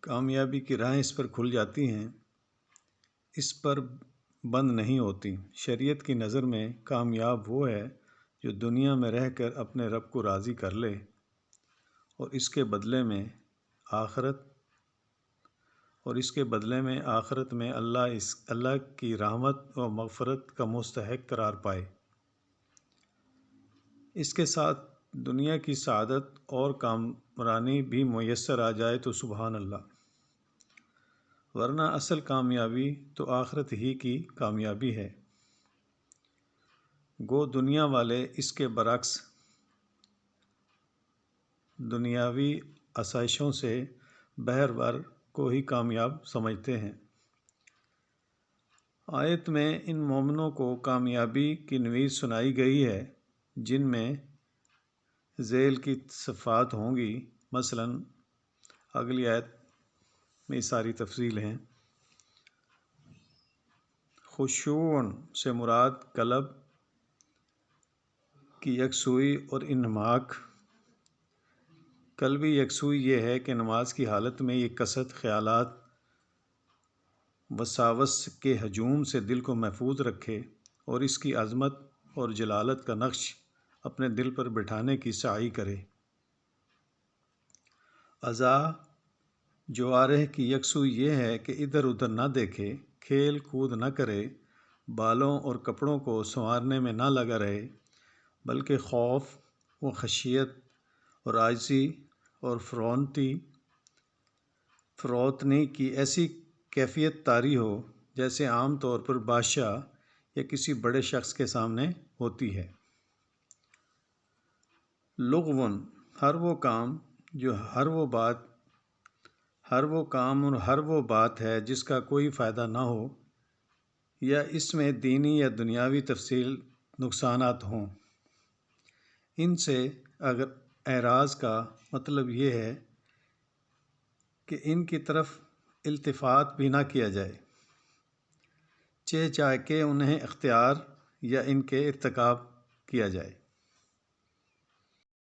کامیابی کی راہیں اس پر کھل جاتی ہیں، اس پر بند نہیں ہوتی۔ شریعت کی نظر میں کامیاب وہ ہے جو دنیا میں رہ کر اپنے رب کو راضی کر لے اور اس کے بدلے میں آخرت میں اللہ کی رحمت و مغفرت کا مستحق قرار پائے۔ اس کے ساتھ دنیا کی سعادت اور کامرانی بھی میسر آ جائے تو سبحان اللہ، ورنہ اصل کامیابی تو آخرت ہی کی کامیابی ہے۔ گو دنیا والے اس کے برعکس دنیاوی آسائشوں سے بہرور کو ہی کامیاب سمجھتے ہیں۔ آیت میں ان مومنوں کو کامیابی کی نوید سنائی گئی ہے جن میں ذیل کی صفات ہوں گی۔ مثلا اگلی آیت میں ساری تفصیل ہیں۔ خشوع سے مراد قلب کی یکسوئی اور انہماک۔ قلبی یکسوئی یہ ہے کہ نماز کی حالت میں یہ قصد، خیالات، وساوس کے ہجوم سے دل کو محفوظ رکھے اور اس کی عظمت اور جلالت کا نقش اپنے دل پر بٹھانے کی سعی کرے۔ اعضاء جوارح کی یکسوئی یہ ہے کہ ادھر ادھر نہ دیکھے، کھیل کود نہ کرے، بالوں اور کپڑوں کو سنوارنے میں نہ لگا رہے، بلکہ خوف و خشیت اور عاجزی اور فروتنی کی ایسی کیفیت طاری ہو جیسے عام طور پر بادشاہ یا کسی بڑے شخص کے سامنے ہوتی ہے۔ لغوً ہر وہ کام اور ہر وہ بات ہے جس کا کوئی فائدہ نہ ہو یا اس میں دینی یا دنیاوی تفصیل نقصانات ہوں۔ ان سے اعراض کا مطلب یہ ہے کہ ان کی طرف التفات بھی نہ کیا جائے، چاہے کہ انہیں اختیار یا ان کے ارتکاب کیا جائے۔